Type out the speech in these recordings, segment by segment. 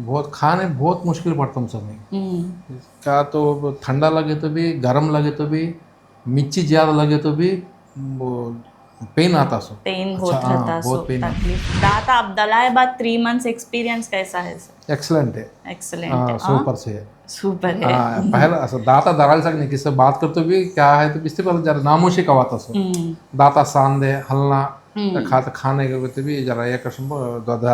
बहुत खाने बहुत मुश्किल पड़ता हूँ समय हम्म। क्या तो ठंडा लगे तो भी गर्म लगे तो भी मिर्ची ज़्यादा लगे तो भी वो पेन आता सो। पेन अच्छा बहुत हाँ रहता सो बहुत पेन आता तकलीफ दाता अब दलाए बाद 3 मंथ्स एक्सपीरियंस कैसा है सर? एक्सलेंट है। एक्सलेंट है हाँ। सूपर से है। सूपर है। पहले असं दाता धरायला सांग नाही किससे बात करतो भी क्या है तो बिस्ते पर जरा नामोशी का बात असो हम्म। दाता सांदे हलना हम्म। खाता खाने के तो भी जरा एक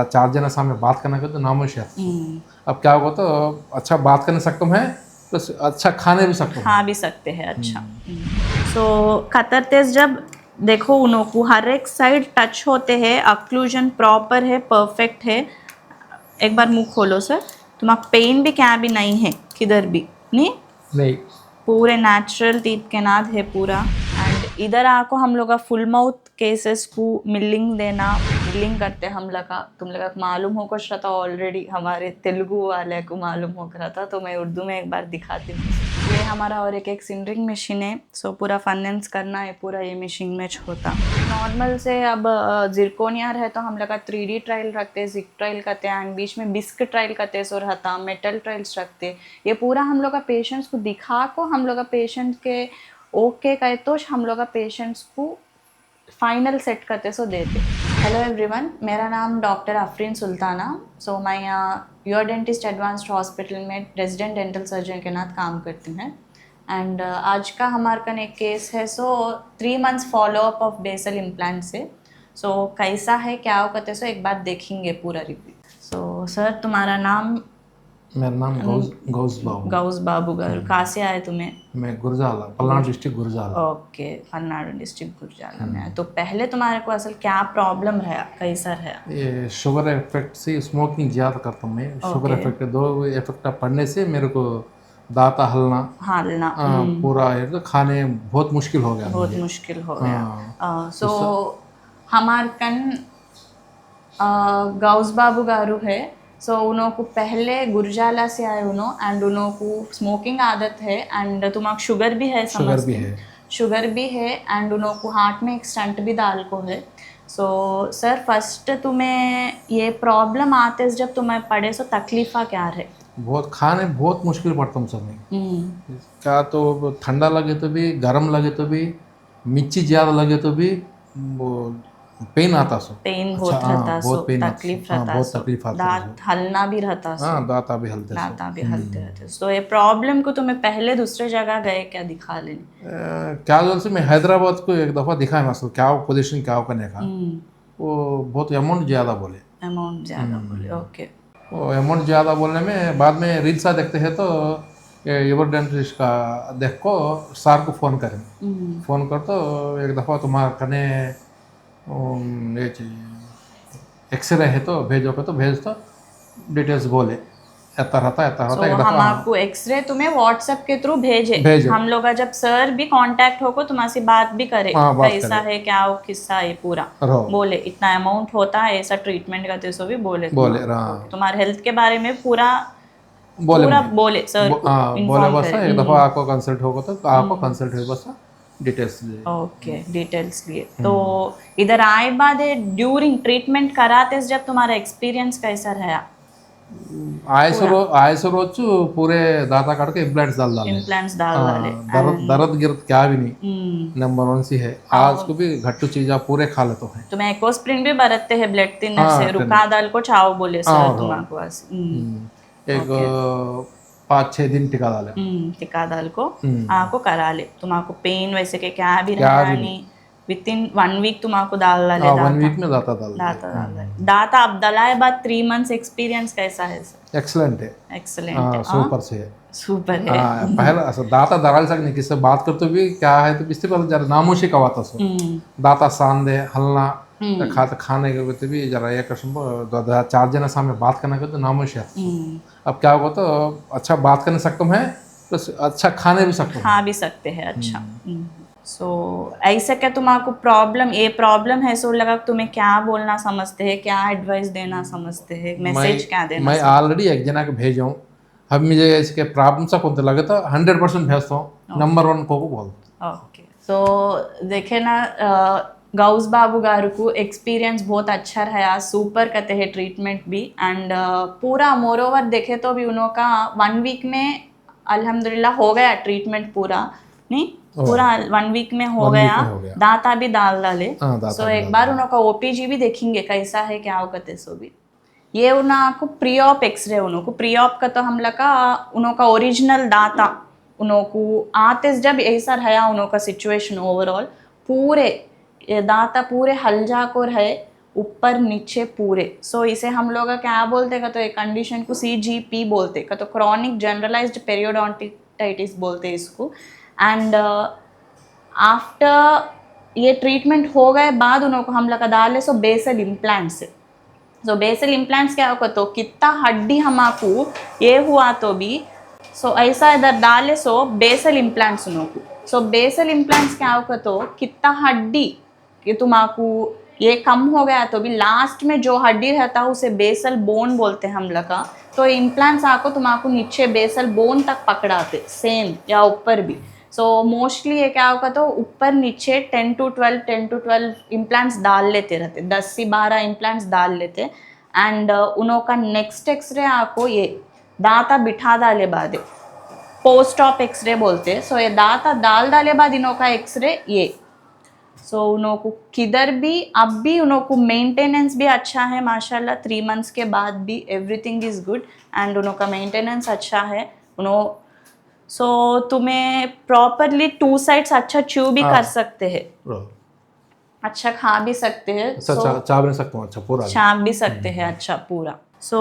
चार जना सामने बात करने के तो नामोशी आता सो। हम्म। अब क्या होगा तो अच्छा बात करने सकता है प्लस अच्छा खाने भी सकता खा हूँ। भी सकते हैं अच्छा। सो कतर तेज जब देखो उनको हर एक साइड टच होते हैं अक्लूजन प्रॉपर है परफेक्ट है। एक बार मुंह खोलो सर। तुम्हारा पेन भी क्या भी नहीं है किधर भी नहीं। नहीं पूरे नेचुरल टीथ के नाद है पूरा। एंड इधर आको हम लोग का फुल माउथ केसेस को मिलिंग देना मिलिंग करते हम लोग का तुम लोग को मालूम हो कुछ रहा था ऑलरेडी हमारे तेलुगु वाले को मालूम हो रहा था तो मैं उर्दू में एक बार दिखाती हूँ। ये हमारा और एक सिंडरिंग मशीन है सो पूरा फाइनेंस करना है पूरा ये मशीन में होता नॉर्मल से। अब जिरकोनिया है तो हम लोग का 3D ट्रायल रखते जिक ट्रायल करते एंड बीच में बिस्क ट्रायल करते सो रहता मेटल ट्रायल्स रखते। ये पूरा हम लोग का पेशेंट्स को दिखा को हम लोग का पेशेंट के ओके कहे तो हम लोग का पेशेंट्स को फाइनल सेट करते सो देते। हेलो एवरीवन मेरा नाम डॉक्टर अफरीन सुल्ताना। सो मैं योर डेंटिस्ट एडवांस्ड हॉस्पिटल में रेजिडेंट डेंटल सर्जन के नाथ काम करती हूँ। एंड आज का हमारे कन एक केस है so 3 months follow up of basal implant से। सो कैसा है क्या हो करते सो एक बार देखेंगे पूरा रिव्यू। सो सर तुम्हारा नाम? मेरा नाम गौस बाबू। गौस बाबू गारू कहाँ से आए तुम्हें? मैं गुरजाला पलनाड डिस्ट्रिक्ट गुरजाला। ओके पलनाडु डिस्ट्रिक्ट गुरजाला में है। तो पहले तुम्हारे को असल क्या प्रॉब्लम रहा कैसा रहा? ये शुगर इफेक्ट से स्मोकिंग ज़्यादा करता हूँ मैं शुगर ओके। इफेक्ट दो इफेक्ट पड़ने से मेरे को दांत हलना हालना पूरा है तो खाने बहुत मुश्किल हो गया बहुत मुझे। मुश्किल हो हाँ गया। सो तो हमार कन गौस बाबू गारू है। सो उनको पहले गुरजाला से आए एंड उनको स्मोकिंग आदत है एंड तुम्हारा शुगर भी है शुगर भी समझते है। शुगर भी है एंड उनको हार्ट में एक स्टंट भी डाल को है। सो सर फर्स्ट तुम्हें ये प्रॉब्लम आते जब तुम्हें पड़े सो तकलीफ़ा क्या रहे? बहुत खाने बहुत मुश्किल पड़ता हूँ समय हम्म। क्या तो ठंडा लगे तो भी गर्म लगे तो भी मिर्ची ज़्यादा लगे तो भी वो पेन आता सो। पेन अच्छा बहुत हाँ रहता सो बहुत पेन आता सो तकलीफ हाँ रहता बहुत सो तकलीफ आता सो। दांत हलना भी रहता सो हाँ दांत भी हलते सो। दांत भी हलते रहते सो ये प्रॉब्लम को तुम्हें पहले दूसरे जगह गए क्या दिखा लेने? क्या बोल से मैं हैदराबाद को एक दफ़ा दिखाया मसल क्या पोजीशन क्या करने का वो बहुत अमाउंट ज़्यादा बोले। अमाउंट ज़्यादा बोले ओके। वो अमाउंट ज़्यादा बोलने में बाद में रील्सा देखते हैं तो योर डेंटिस्ट का देख को सार को फ़ोन करें फ़ोन कर तो एक दफ़ा तुम्हारा कने ये एक्सरे है तो भेजो के तो भेज तो डिटेल्स बोले ऐसा सो रहता एक हम दफ़ा आपको एक्सरे तुम्हें व्हाट्सएप के थ्रू भेजे भेजे। हम लोग का जब सर भी कांटेक्ट होको तुम्हारी बात भी करे हाँ बात कैसा करे है क्या हो किस्सा है पूरा रहो बोले इतना अमाउंट होता है ऐसा ट्रीटमेंट करते सो भी बोले बोले तुम्हारा हाँ तुम्हारे हेल्थ के बारे में पूरा बोले पूरा मैं बोले सर को हाँ बोले इन्फॉर्म बस करे। एक दफ़ा आपको कंसल्ट होगा तो आपको कंसल्ट हो बस डिटेल्स दे। ओके डिटेल्स लिए तो इधर आए बाद ड्यूरिंग ट्रीटमेंट कराते जब तुम्हारा एक्सपीरियंस कैसा रहा? पूरा आयस रोज पूरे दाता काट के इम्प्लांट्स डाल डाले। इम्प्लांट्स डाल वाले दर्द एंड दर्द गिर्द क्या भी नहीं नंबर वन सी है आज को भी घट्टू चीज़ आप पूरे खा लेते हैं। तुम्हें एकोस्प्रिन भी बरतते हैं ब्लड थिनर हाँ से रुका दाल को चाव बोले सर हाँ तुम्हारे पास एक ओके 5-6 दिन टिका डाले। टिका दाल को आको करा ले तुम्हारे पेन वैसे के क्या भी क्या रहना भी नहीं विद इन 1 वीक तुम्हारे डाल डाले नहीं 1 दाता वीक में दाता डाल दाता डाल डाले दाता अब दलाए बाद 3 मंथ्स एक्सपीरियंस कैसा है सर? एक्सलेंट है। एक्सलेंट है सूपर से है। सुपर है। पहले असं दाता धरायला सांग नाही किससे बात करतो भी क्या है तो बिस्ते पर जरा नामोशी का बात असो दाता सांदे हलना खाता खाने के तो भी जरा एक चार जना सामने बात करने के तो नामोशी आता सो। अब क्या होगा तो अच्छा बात करने सकता हूँ प्लस अच्छा खाने भी सकता हूँ। खा भी सकते हैं अच्छा। सो ऐसा क्या तुम्हारा प्रॉब्लम ये प्रॉब्लम है सो लगा तुम्हें क्या बोलना समझते हैं क्या एडवाइस देना समझते हैं मैसेज क्या देना मैं ऑलरेडी एक जना को भेजा हूँ। अब मुझे इसके प्रॉब्लम सा कौन लगे तो 100% भेजता हूँ नंबर 1 को बोल। ओके सो देखे ना गौस बाबू गारू को एक्सपीरियंस बहुत अच्छा रहा, सुपर कहते हैं ट्रीटमेंट भी। एंड पूरा मोर ओवर देखे तो भी उनका 1 वीक में अल्हम्दुलिल्लाह हो गया ट्रीटमेंट पूरा, नहीं पूरा 1 वीक में हो 1 वीक गया, में हो गया। दांता भी डाल डाले। हाँ, दांता सो भी एक डाल बार डाले। उनका ओपीजी भी देखेंगे कैसा है क्या हो कहते सो भी। ये उनको प्री ऑप एक्सरे, उनको प्री ऑप का तो हम लोग का उनका ओरिजिनल दाता उनको आते जब ऐसा रहा उनका सिचुएशन ओवरऑल पूरे ये दांता पूरे हलजा को रहे ऊपर नीचे पूरे। सो इसे हम लोग क्या बोलते का तो एक कंडीशन को CGP बोलते का तो क्रॉनिक जनरलाइज्ड पेरियोडोंटिटिस बोलते इसको। एंड आफ्टर ये ट्रीटमेंट हो गए बाद उनको हम लोग डाले सो बेसल इम्प्लांट से। सो बेसल इम्प्लांट्स क्या होगा तो कितना हड्डी हमारे ये हुआ तो भी सो ऐसा इधर डाले सो बेसल इम्प्लांट्स उनको। सो बेसल इम्प्लांट्स क्या होगा तो कितना हड्डी कि तुम्हारा ये कम हो गया तो भी लास्ट में जो हड्डी रहता है उसे बेसल बोन बोलते हैं हम लोग का। तो इम्प्लांट्स आपको तुम्हारा नीचे बेसल बोन तक पकड़ाते सेम या ऊपर भी। सो मोस्टली ये क्या होगा तो ऊपर नीचे 10 to 12 इम्प्लांट्स डाल लेते रहते, 10 से 12 इम्प्लांट्स डाल लेते। एंड उनका नेक्स्ट एक्सरे आपको ये दांता बिठा डाले बाद पोस्ट ऑप एक्सरे बोलते। सो ये दांता डाले बाद इनका एक्सरे ये। सो उनको किधर भी अब भी उनको मेंटेनेंस भी अच्छा है माशाल्लाह, 3 मंथ्स के बाद भी एवरीथिंग इज़ गुड एंड उनका मेंटेनेंस अच्छा है सो तुम्हें प्रॉपरली 2 साइड्स अच्छा च्यू भी कर सकते हैं, अच्छा खा भी सकते हैं, अच्छा चाप नहीं सकता हूँ, अच्छा पूरा चाप भी सकते हैं अच्छा पूरा। सो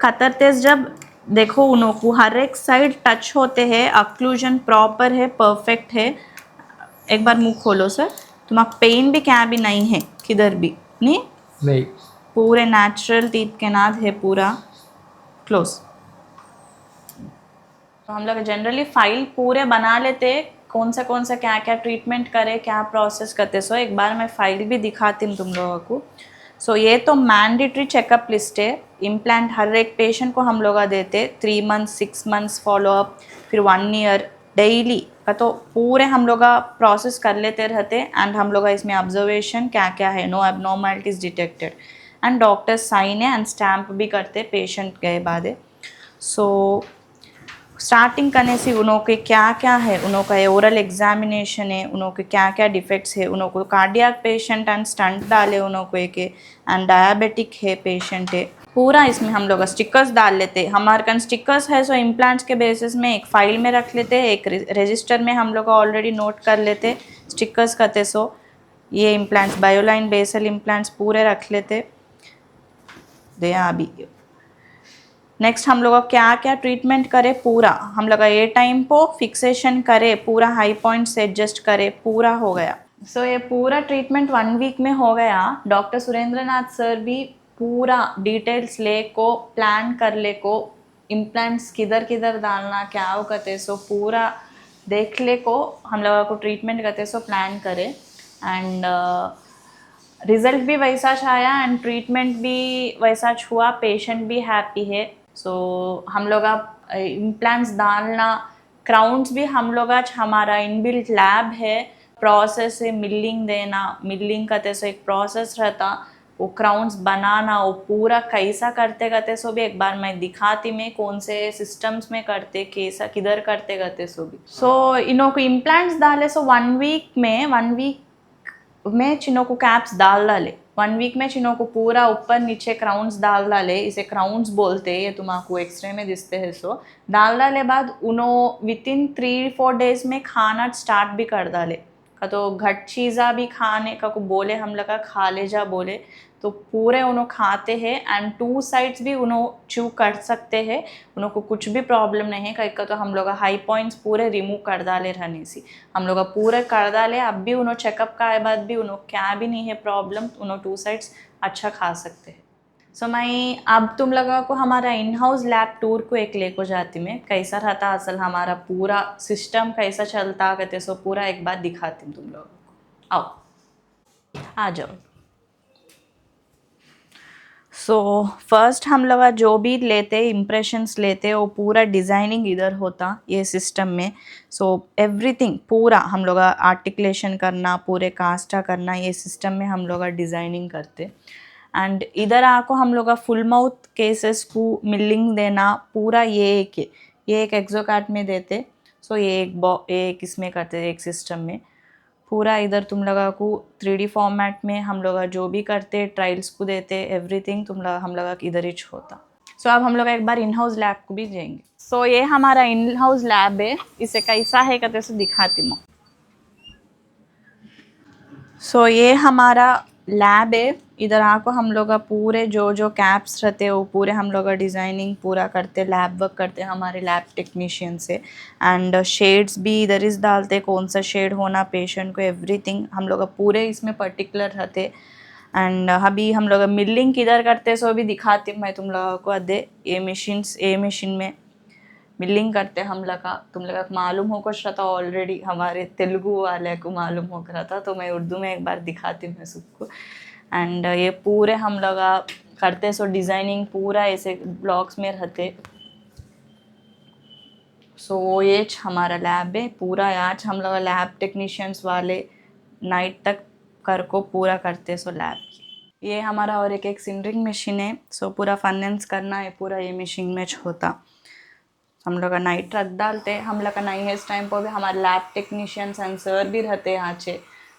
कतर तेज जब देखो उनको हर एक साइड टच होते हैं, अक्लूजन प्रॉपर है, परफेक्ट है। एक बार मुंह खोलो सर, तुम्हारा पेन भी क्या भी नहीं है किधर भी नहीं, पूरे नेचुरल टीथ के नाद है पूरा क्लोज। तो हम लोग जनरली फाइल पूरे बना लेते कौन सा क्या क्या ट्रीटमेंट करे क्या प्रोसेस करते। सो एक बार मैं फाइल भी दिखाती हूँ तुम लोगों को। सो ये तो मैंडेटरी चेकअप लिस्ट है, इम्प्लांट हर एक पेशेंट को हम लोग देते 3 मंथ्स 6 मंथ्स फॉलोअप, फिर 1 ईयर डेली का तो पूरे हम लोग प्रोसेस कर लेते रहते। एंड हम लोग इसमें ऑब्जर्वेशन क्या क्या है, no abnormalities detected and doctor's sign है एंड स्टैम्प भी करते पेशेंट गए बाद। सो स्टार्टिंग करने से उनके क्या क्या है, उनका ओरल एग्जामिनेशन है, उनके क्या क्या डिफेक्ट्स है, उनको कार्डियक पेशेंट एंड स्टंट डाले उनको एक एंड डायबिटिक है पेशेंट है पूरा। इसमें हम लोग स्टिकर्स डाल लेते, हमारे कन स्टिकर्स है सो इम्प्लांट्स के बेसिस में एक फाइल में रख लेते, एक रजिस्टर में हम लोग ऑलरेडी नोट कर लेते स्टिकर्स करते। सो ये इम्प्लांट्स बायोलाइन बेसल इम्प्लांट्स पूरे रख लेते दे। अभी नेक्स्ट हम लोग क्या क्या ट्रीटमेंट करे पूरा हम लोग ये टाइम को फिक्सेशन करे, पूरा हाई पॉइंट से एडजस्ट करे, पूरा हो गया। सो ये पूरा ट्रीटमेंट 1 वीक में हो गया। डॉक्टर सुरेंद्र नाथ सर भी पूरा डिटेल्स ले को प्लान कर ले को इम्प्लांट्स किधर किधर डालना क्या हो करते सो पूरा देख ले को हम लोगों को ट्रीटमेंट करते सो प्लान करे। एंड रिजल्ट भी वैसा आया एंड ट्रीटमेंट भी वैसा हुआ, पेशेंट भी हैप्पी है। सो हम लोग अब इम्प्लांट्स डालना क्राउन्स भी हम लोग आज हमारा इनबिल्ट लैब है, प्रोसेस है मिलिंग देना, मिलिंग करते सो एक प्रोसेस रहता वो क्राउन्स बनाना वो पूरा कैसा करते करते सो भी एक बार मैं दिखाती मैं कौन से सिस्टम्स में करते कैसा किधर करते करते सो भी। सो इन्हों को इम्प्लांट्स डाले सो 1 वीक में चिन्हों को कैप्स डाल डाले, 1 वीक में चिन्हों को पूरा ऊपर नीचे क्राउन्स डाल डाले, इसे क्राउन्स बोलते हैं, ये तुम्हारा एक्सरे में दिखते हैं। सो डाल डाले बाद उन्हों विथिन 3-4 डेज में खाना स्टार्ट भी कर डाले का तो घट चीज़ा भी खाने का को बोले हम लोग का खा ले जा बोले तो पूरे उन्हों खाते हैं एंड 2 साइड्स भी उन्हों चू कर सकते हैं, उनको कुछ भी प्रॉब्लम नहीं है। कहीं का तो हम लोग हाई पॉइंट्स पूरे रिमूव कर डाले रहने से हम लोग पूरे कर डाले। अब भी उन्हों चेकअप का आए बाद भी उन्हों क्या भी नहीं है प्रॉब्लम, उन्हों 2 साइड्स अच्छा खा सकते हैं। सो मैं अब तुम लोगों को हमारा इन हाउस लैब टूर को एक लेको जाती मैं, कैसा रहता असल हमारा पूरा सिस्टम कैसा चलता कहते सो पूरा एक बार दिखाती हूँ तुम लोगों को। आओ आ जाओ। सो फर्स्ट हम लोग का जो भी लेते इम्प्रेशंस लेते वो पूरा डिज़ाइनिंग इधर होता ये सिस्टम में। सो एवरीथिंग पूरा हम लोग आर्टिकुलेशन करना पूरे कास्टा करना ये सिस्टम में हम लोग डिज़ाइनिंग करते। एंड इधर आको हम लोग फुल माउथ केसेस को मिलिंग देना पूरा ये एक एक्सोकार्ट में देते। सो ये एक इसमें करते एक सिस्टम में पूरा इधर तुम लोगों को 3D फॉर्मेट में हम लोग जो भी करते ट्रायल्स को देते एवरीथिंग हम लोग इधर ही होता। सो अब हम लोग एक बार इन हाउस लैब को भी जाएंगे। सो ये हमारा इन हाउस लैब है, इसे कैसा है कहते से दिखाती हूँ। सो ये हमारा लैब है, इधर आको हम लोग पूरे जो जो कैप्स रहते हैं वो पूरे हम लोग डिज़ाइनिंग पूरा करते लैब वर्क करते हमारे लैब टेक्नीशियन से। एंड शेड्स भी इधर इस डालते कौन सा शेड होना पेशेंट को एवरीथिंग हम लोग पूरे इसमें पर्टिकुलर रहते। एंड अभी हम लोग मिलिंग किधर करते सो भी दिखाती हूँ मैं तुम लोगों को। अदे ये मशीन में मिलिंग करते हम लोग का तुम लोग को मालूम हो कुछ रहा था ऑलरेडी, हमारे तेलुगु वाले को मालूम हो रहा था तो मैं उर्दू में एक बार दिखाती हूँ सबको। एंड ये पूरे हम लोग करते सो डिज़ाइनिंग पूरा ऐसे ब्लॉक्स में रहते। सो ये हमारा लैब है पूरा, आज हम लोग लैब टेक्नीशियंस वाले नाइट तक कर को पूरा करते सो लैब। ये हमारा और एक सिंडरिंग मशीन है। सो पूरा फाइनेंस करना है पूरा ये मशीन में होता। हम लोग का नाइट रख डालते हम लोग का नहीं इस टाइम पर भी हमारे लैब टेक्नीशियंस एंड सर भी रहते यहाँ से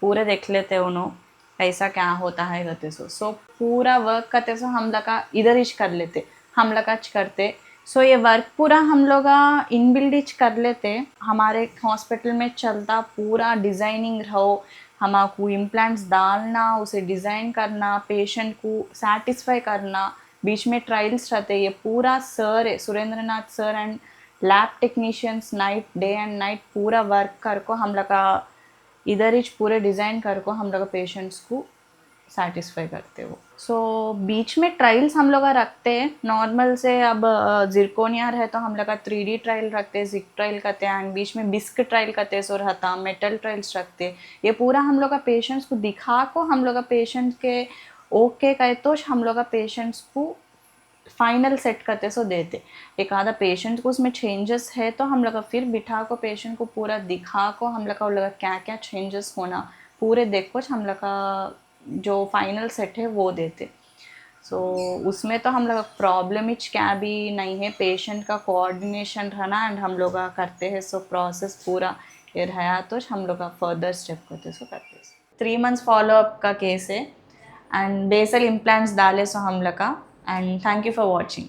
पूरे देख लेते उन्होंने कैसा क्या होता है कहते सो पूरा वर्क करते सो हम लोग का इधर ही कर लेते हम लोग का करते। सो ये वर्क पूरा हम लोग इन बिल्ड कर लेते हमारे हॉस्पिटल में चलता पूरा डिज़ाइनिंग रहो हमको इम्प्लांट्स डालना उसे डिज़ाइन करना पेशेंट को सेटिस्फाई करना बीच में ट्रायल्स रहते ये पूरा सर है Surendra Nath sir and lab technicians night day and night पूरा वर्क कर को हम लोग का इधर ही पूरे डिज़ाइन कर को हम लोग पेशेंट्स को सेटिस्फाई करते हो। सो बीच में ट्रायल्स हम लोग रखते हैं नॉर्मल से। अब जिरकोनिया है तो हम लोग का 3D ट्रायल रखते हैं जिक ट्रायल करते हैं एंड बीच में बिस्क ट्रायल करते हैं सो रहता मेटल ट्रायल्स रखते। ये पूरा हम लोग का पेशेंट्स को दिखा को हम लोग का पेशेंट के ओके कहे तो हम लोग का पेशेंट्स को फाइनल सेट करते सो देते। एक आधा पेशेंट को उसमें चेंजेस है तो हम लोग फिर बिठा को पेशेंट को पूरा दिखा को हम लोग क्या क्या चेंजेस होना पूरे देखो हम लोग का जो फाइनल सेट है वो देते। सो उसमें तो हम लोग प्रॉब्लम ही क्या भी नहीं है, पेशेंट का कोऑर्डिनेशन रहना एंड हम लोग करते हैं। सो प्रोसेस पूरा ये रहा तो हम लोग फर्दर स्टेप करते सो करते 3 months फॉलोअप का केस है एंड बेसल इम्प्लांट्स डाले सो हम लोग का। And thank you for watching.